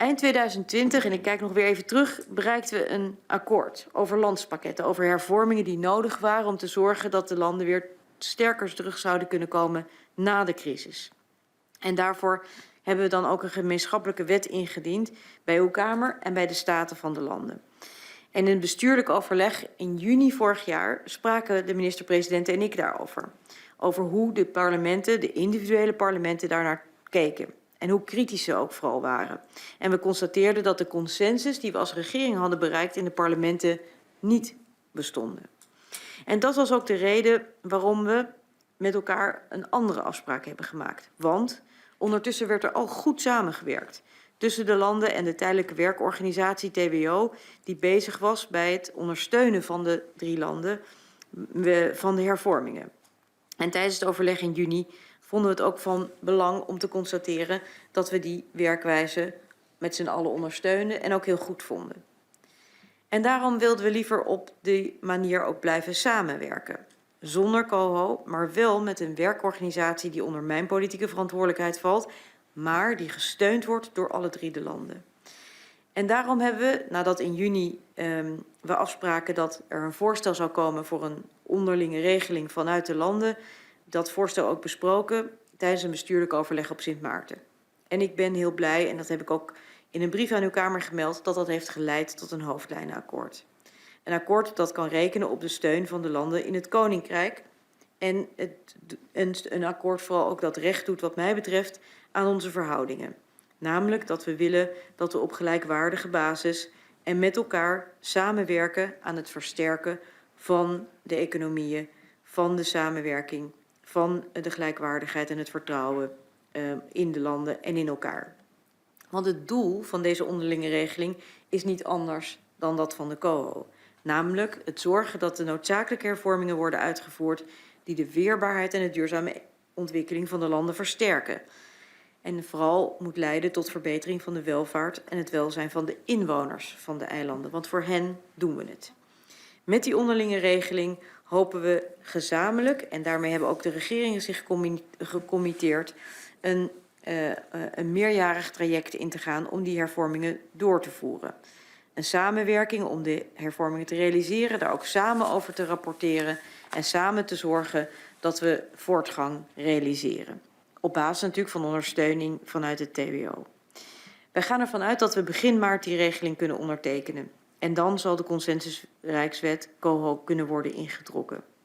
Eind 2020, en ik kijk nog weer even terug, bereikten we een akkoord over landspakketten, over hervormingen die nodig waren om te zorgen dat de landen weer sterker terug zouden kunnen komen na de crisis. En daarvoor hebben we dan ook een gemeenschappelijke wet ingediend bij uw Kamer en bij de staten van de landen. En in het bestuurlijk overleg in juni vorig jaar spraken de minister-president en ik daarover. Over hoe de parlementen, de individuele parlementen, daarnaar keken. En hoe kritisch ze ook vooral waren. En we constateerden dat de consensus die we als regering hadden bereikt in de parlementen niet bestonden. En dat was ook de reden waarom we met elkaar een andere afspraak hebben gemaakt. Want ondertussen werd er al goed samengewerkt tussen de landen en de tijdelijke werkorganisatie TWO, die bezig was bij het ondersteunen van de 3 landen van de hervormingen. En tijdens het overleg in juni vonden we het ook van belang om te constateren dat we die werkwijze met z'n allen ondersteunen en ook heel goed vonden. En daarom wilden we liever op die manier ook blijven samenwerken. Zonder COHO, maar wel met een werkorganisatie die onder mijn politieke verantwoordelijkheid valt, maar die gesteund wordt door alle 3 de landen. En daarom hebben we, nadat in juni we afspraken dat er een voorstel zou komen voor een onderlinge regeling vanuit de landen, dat voorstel ook besproken tijdens een bestuurlijk overleg op Sint Maarten. En ik ben heel blij, en dat heb ik ook in een brief aan uw Kamer gemeld, dat dat heeft geleid tot een hoofdlijnenakkoord. Een akkoord dat kan rekenen op de steun van de landen in het Koninkrijk. En een akkoord vooral ook dat recht doet wat mij betreft aan onze verhoudingen. Namelijk dat we willen dat we op gelijkwaardige basis en met elkaar samenwerken aan het versterken van de economieën, van de samenwerking, van de gelijkwaardigheid en het vertrouwen in de landen en in elkaar. Want het doel van deze onderlinge regeling is niet anders dan dat van de COHO. Namelijk het zorgen dat de noodzakelijke hervormingen worden uitgevoerd die de weerbaarheid en de duurzame ontwikkeling van de landen versterken. En vooral moet leiden tot verbetering van de welvaart en het welzijn van de inwoners van de eilanden. Want voor hen doen we het. Met die onderlinge regeling hopen we gezamenlijk, en daarmee hebben ook de regeringen zich gecommitteerd, een meerjarig traject in te gaan om die hervormingen door te voeren. Een samenwerking om de hervormingen te realiseren, daar ook samen over te rapporteren en samen te zorgen dat we voortgang realiseren. Op basis natuurlijk van ondersteuning vanuit het TWO. Wij gaan ervan uit dat we begin maart die regeling kunnen ondertekenen. En dan zal de consensusrijkswet COHO kunnen worden ingetrokken.